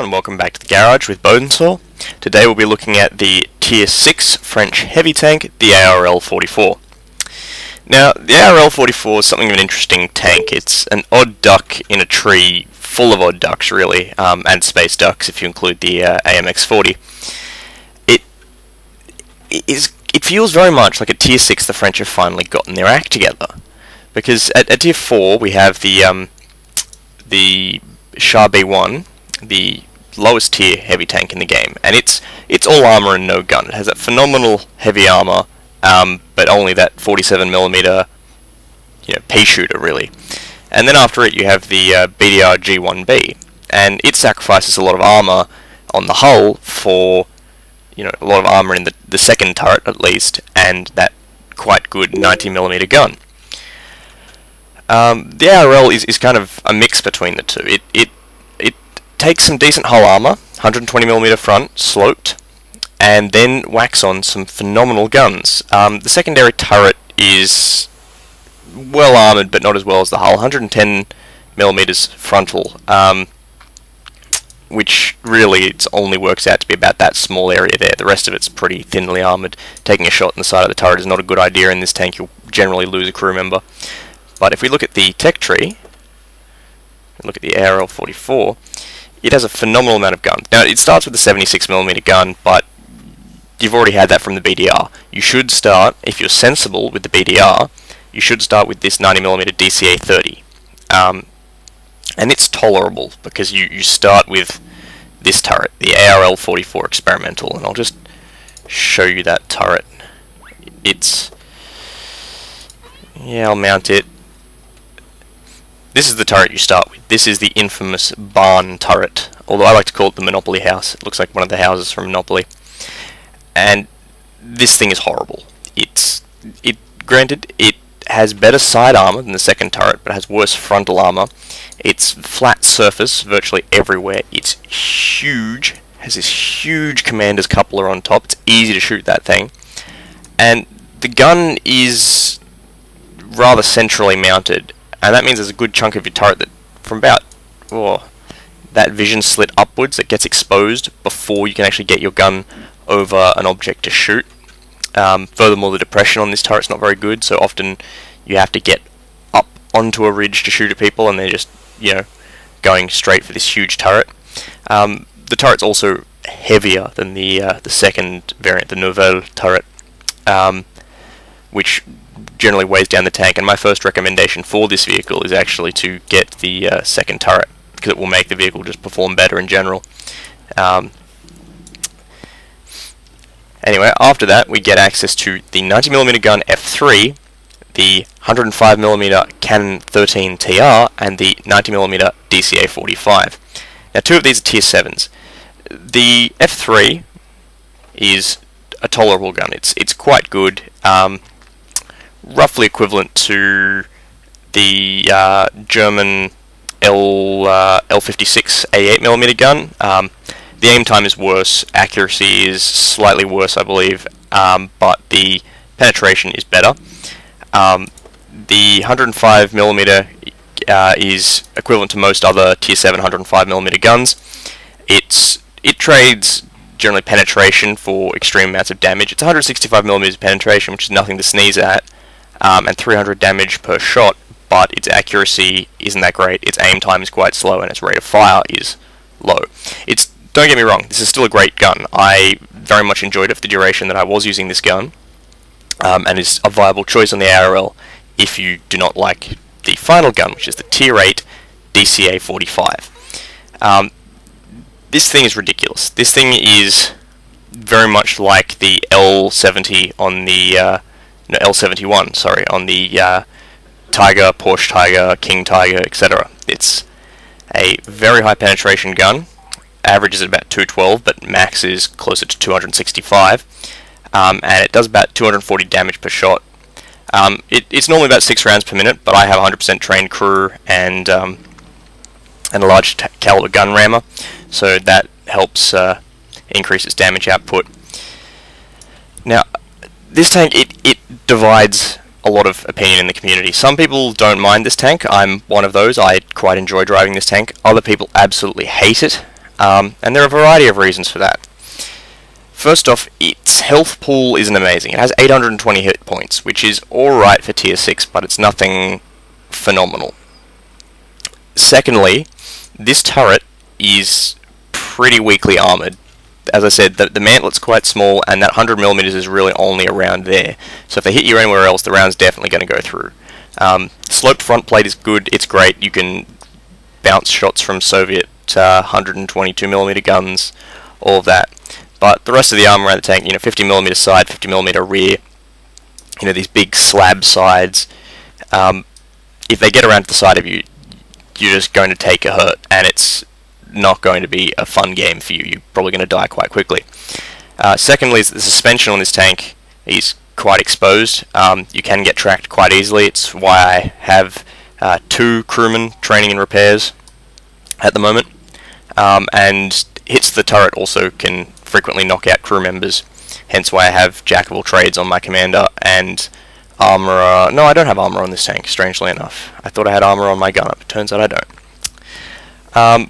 everyone, and welcome back to the garage with Bodensaw. Today we'll be looking at the Tier 6 French heavy tank, the ARL-44. Now, the ARL-44 is something of an interesting tank. It's an odd duck in a tree full of odd ducks, really, and space ducks if you include the AMX-40. It feels very much like at Tier 6 the French have finally gotten their act together. Because at Tier 4 we have the Char B1, the lowest tier heavy tank in the game, and it's all armor and no gun. It has that phenomenal heavy armor, but only that 47mm pea shooter really. And then after it you have the BDR G1B, and it sacrifices a lot of armor on the hull for a lot of armor in the second turret at least, and that quite good 90mm gun. The ARL is kind of a mix between the two. It takes some decent hull armor, 120mm front, sloped, and then whacks on some phenomenal guns. The secondary turret is well armored, but not as well as the hull, 110mm frontal, which really it only works out to be about that small area there. The rest of it's pretty thinly armored. Taking a shot in the side of the turret is not a good idea in this tank. You'll generally lose a crew member. But if we look at the tech tree, and look at the ARL-44, it has a phenomenal amount of guns. Now, it starts with a 76mm gun, but you've already had that from the BDR. You should start, if you're sensible with the BDR, you should start with this 90mm DCA-30. And it's tolerable, because you start with this turret, the ARL-44 Experimental, and I'll just show you that turret. I'll mount it. This is the turret you start with. This is the infamous barn turret, although I like to call it the Monopoly house. It looks like one of the houses from Monopoly. And this thing is horrible. Granted, it has better side armor than the second turret, but it has worse frontal armor. It's flat surface virtually everywhere. It's huge. Has this huge commander's coupler on top. It's easy to shoot that thing. And the gun is rather centrally mounted, and that means there's a good chunk of your turret that from about that vision slit upwards that gets exposed before you can actually get your gun over an object to shoot. Furthermore, the depression on this turret's not very good, so often you have to get up onto a ridge to shoot at people, and they're just going straight for this huge turret. The turret's also heavier than the second variant, the Nouvelle turret, which generally weighs down the tank, and my first recommendation for this vehicle is actually to get the second turret, because it will make the vehicle just perform better in general. Anyway, after that we get access to the 90mm gun F3, the 105mm Canon 13 TR, and the 90mm DCA-45. Now, two of these are Tier 7s. The F3 is a tolerable gun. It's quite good. Roughly equivalent to the German L56 88mm gun. The aim time is worse, accuracy is slightly worse, I believe, but the penetration is better. The 105mm is equivalent to most other Tier 7 105mm guns. It trades generally penetration for extreme amounts of damage. It's 165mm penetration, which is nothing to sneeze at, and 300 damage per shot, but its accuracy isn't that great, its aim time is quite slow, and its rate of fire is low. Don't get me wrong, this is still a great gun. I very much enjoyed it for the duration that I was using this gun, and is a viable choice on the ARL if you do not like the final gun, which is the Tier 8 DCA-45. This thing is ridiculous. This thing is very much like the L70 on the L71, sorry, on the Tiger, Porsche Tiger, King Tiger, etc. It's a very high penetration gun. Average is at about 212, but max is closer to 265, and it does about 240 damage per shot. It's normally about 6 rounds per minute, but I have a 100% trained crew and a large caliber gun rammer, so that helps increase its damage output. Now, this tank, it divides a lot of opinion in the community. Some people don't mind this tank. I'm one of those. I quite enjoy driving this tank. Other people absolutely hate it. and there are a variety of reasons for that. First off, its health pool isn't amazing. It has 820 hit points, which is alright for tier 6, but it's nothing phenomenal. Secondly, this turret is pretty weakly armoured. As I said, the mantlet's quite small, and that 100mm is really only around there. So if they hit you anywhere else, the round's definitely going to go through. Sloped front plate is good, it's great. You can bounce shots from Soviet 122mm guns, all of that. But the rest of the armor around the tank, 50mm side, 50mm rear, these big slab sides, if they get around to the side of you, you're just going to take a hurt, and it's not going to be a fun game for you. You're probably going to die quite quickly. Secondly, the suspension on this tank is quite exposed. You can get tracked quite easily. It's why I have 2 crewmen training in repairs at the moment, and hits to the turret also can frequently knock out crew members, hence why I have Jack of all trades on my commander and armourer. No, I don't have armour on this tank, strangely enough. I thought I had armour on my gunner, but turns out I don't.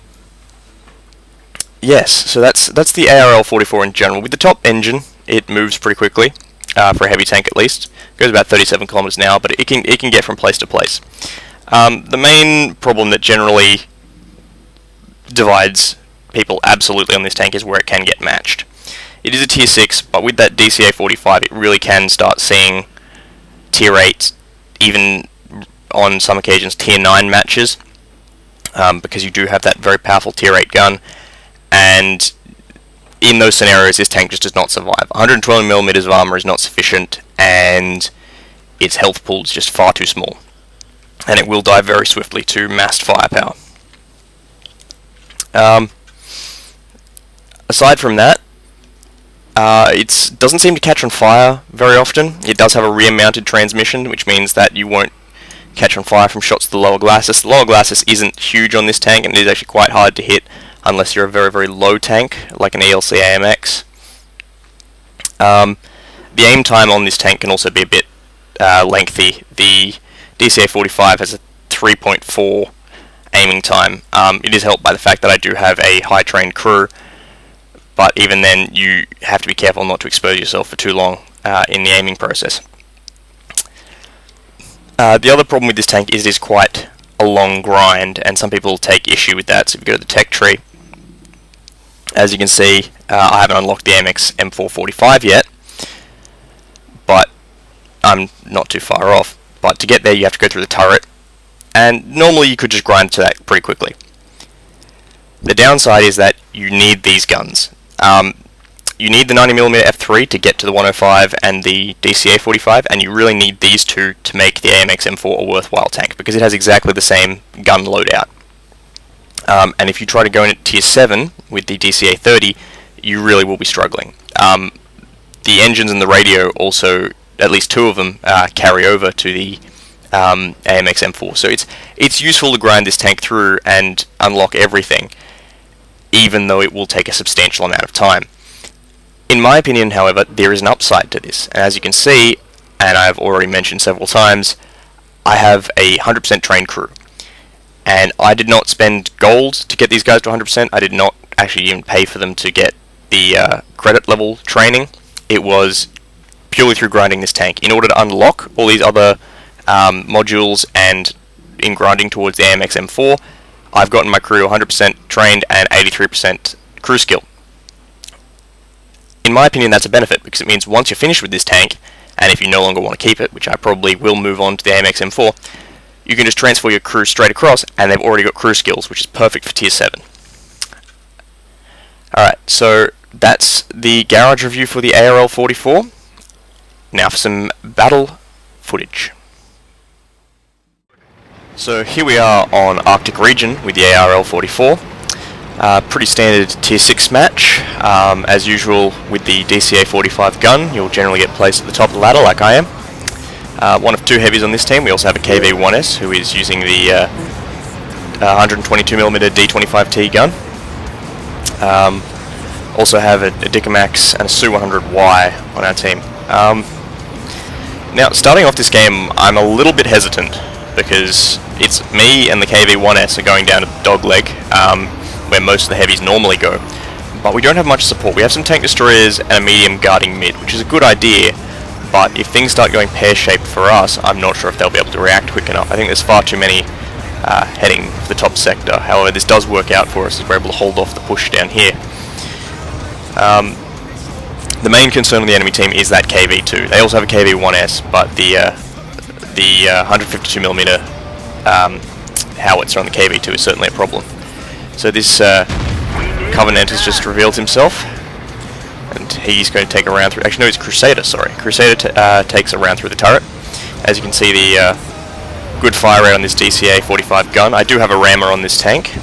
Yes, so that's the ARL-44 in general. With the top engine, it moves pretty quickly, for a heavy tank at least. It goes about 37 kilometers an hour, but it can get from place to place. The main problem that generally divides people absolutely on this tank is where it can get matched. It is a tier 6, but with that DCA 45 it really can start seeing tier 8, even on some occasions tier 9 matches, because you do have that very powerful tier 8 gun, and in those scenarios this tank just does not survive. 120mm of armor is not sufficient, and its health pool is just far too small, and it will die very swiftly to massed firepower. Aside from that, it doesn't seem to catch on fire very often. It does have a rear-mounted transmission, which means that you won't catch on fire from shots to the lower glacis. The lower glacis isn't huge on this tank, and it is actually quite hard to hit unless you're a very, very low tank, like an ELC AMX. The aim time on this tank can also be a bit lengthy. The DCA 45 has a 3.4 aiming time. It is helped by the fact that I do have a high-trained crew, but even then you have to be careful not to expose yourself for too long in the aiming process. The other problem with this tank is it is quite a long grind, and some people take issue with that. So if you go to the tech tree, as you can see, I haven't unlocked the AMX M445 yet, but I'm not too far off. But to get there you have to go through the turret, and normally you could just grind to that pretty quickly. The downside is that you need these guns. You need the 90mm F3 to get to the 105 and the DCA 45, and you really need these two to make the AMX M4 a worthwhile tank, because it has exactly the same gun loadout. And if you try to go in at tier 7 with the DCA 30, you really will be struggling. The engines and the radio also, at least 2 of them, carry over to the AMX M4, so it's useful to grind this tank through and unlock everything, even though it will take a substantial amount of time. In my opinion, however, there is an upside to this, and as you can see, and I've already mentioned several times, I have a 100% trained crew, and I did not spend gold to get these guys to 100%. I did not actually even pay for them to get the credit level training. It was purely through grinding this tank. In order to unlock all these other modules and in grinding towards the AMX M4, I've gotten my crew 100% trained and 83% crew skill. In my opinion, that's a benefit, because it means once you're finished with this tank, and if you no longer want to keep it, which I probably will move on to the AMX M4, you can just transfer your crew straight across, and they've already got crew skills, which is perfect for tier 7. Alright, so that's the garage review for the ARL-44. Now for some battle footage. So here we are on Arctic region with the ARL-44. Pretty standard tier 6 match. As usual with the DCA 45 gun, you'll generally get placed at the top of the ladder like I am. One of 2 heavies on this team. We also have a KV-1S who is using the 122mm D25T gun. Also have a Dicamax and a Su-100Y on our team. Now, starting off this game, I'm a little bit hesitant, because it's me and the KV-1S are going down to the dogleg. where most of the heavies normally go. But we don't have much support. We have some tank destroyers and a medium guarding mid, which is a good idea, but if things start going pear-shaped for us, I'm not sure if they'll be able to react quick enough. I think there's far too many heading for the top sector. However, this does work out for us as we're able to hold off the push down here. The main concern of the enemy team is that KV-2. They also have a KV-1S, but the 152mm howitzer on the KV-2 is certainly a problem. So this Covenant has just revealed himself, and he's going to take a round through. Actually, no, it's Crusader. Sorry, Crusader takes a round through the turret. As you can see, the good fire rate on this DCA 45 gun. I do have a rammer on this tank.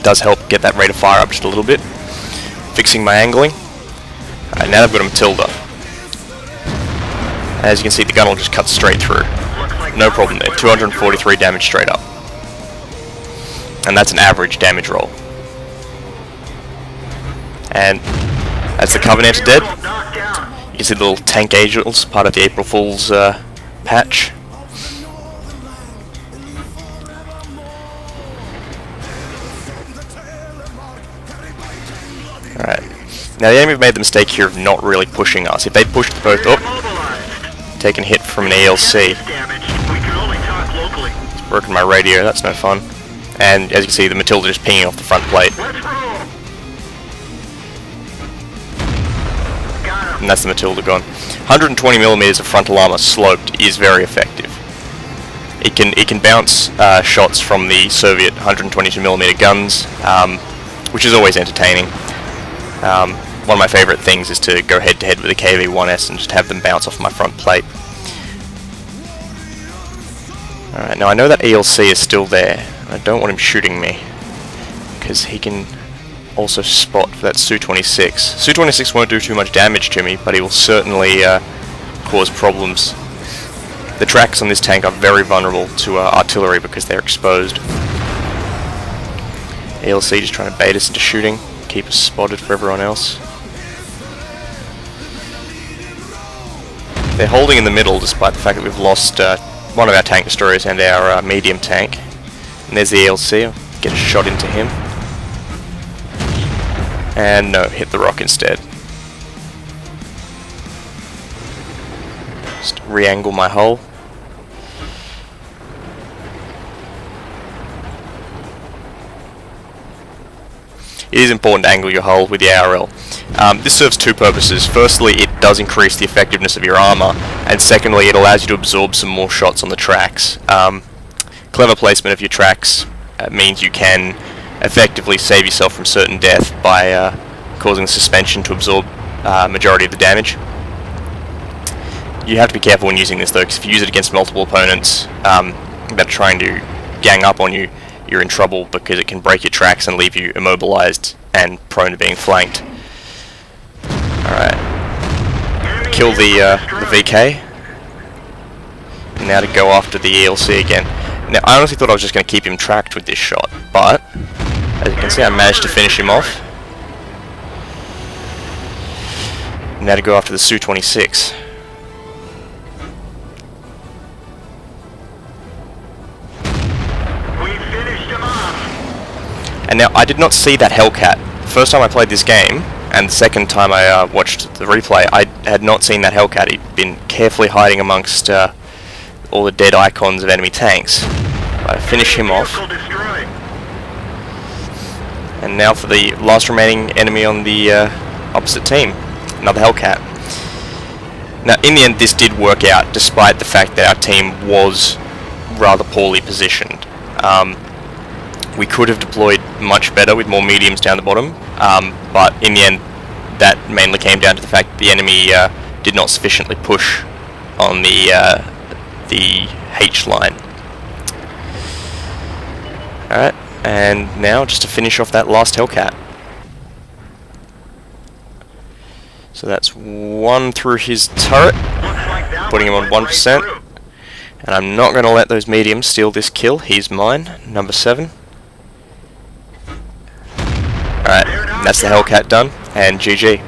Does help get that rate of fire up just a little bit. Fixing my angling. Now they've got a Matilda. As you can see, the gun will just cut straight through. No problem there. 243 damage straight up. And that's an average damage roll. And as the Covenant are dead, you can see the little tank angels, part of the April Fool's patch. Alright. Now the enemy have made the mistake here of not really pushing us. If they'd pushed both up, taken hit from an ELC. It's broken my radio, that's no fun. And as you can see, the Matilda just pinging off the front plate. And that's the Matilda gone. 120mm of frontal armor sloped is very effective. It can bounce shots from the Soviet 122mm guns, which is always entertaining. One of my favourite things is to go head to head with a KV-1S and just have them bounce off my front plate. Alright, now I know that ELC is still there. I don't want him shooting me, because he can also spot for that Su-26. Su-26 won't do too much damage to me, but he will certainly cause problems. The tracks on this tank are very vulnerable to artillery because they're exposed. ELC just trying to bait us into shooting, keep us spotted for everyone else. They're holding in the middle despite the fact that we've lost one of our tank destroyers and our medium tank. And there's the ELC, I'll get a shot into him. And no, hit the rock instead. Just re-angle my hull. It is important to angle your hull with the ARL. This serves two purposes. Firstly, it does increase the effectiveness of your armor, and secondly, it allows you to absorb some more shots on the tracks. Clever placement of your tracks means you can effectively save yourself from certain death by causing the suspension to absorb majority of the damage. You have to be careful when using this though, because if you use it against multiple opponents that are trying to gang up on you, you're in trouble because it can break your tracks and leave you immobilized and prone to being flanked. Alright. Kill the VK. And now to go after the ELC again. Now, I honestly thought I was just going to keep him tracked with this shot, but as you can see, I managed to finish him off. Now to go after the Su-26. And now, I did not see that Hellcat. The first time I played this game, and the second time I watched the replay, I had not seen that Hellcat. He'd been carefully hiding amongst all the dead icons of enemy tanks. I finish him off. And now for the last remaining enemy on the opposite team. Another Hellcat. Now, in the end, this did work out, despite the fact that our team was rather poorly positioned. We could have deployed much better with more mediums down the bottom, but in the end that mainly came down to the fact that the enemy did not sufficiently push on the H line. Alright, and now just to finish off that last Hellcat. So that's one through his turret, putting him on 1%. And I'm not going to let those mediums steal this kill. He's mine, number 7. Alright, that's the Hellcat done, and GG.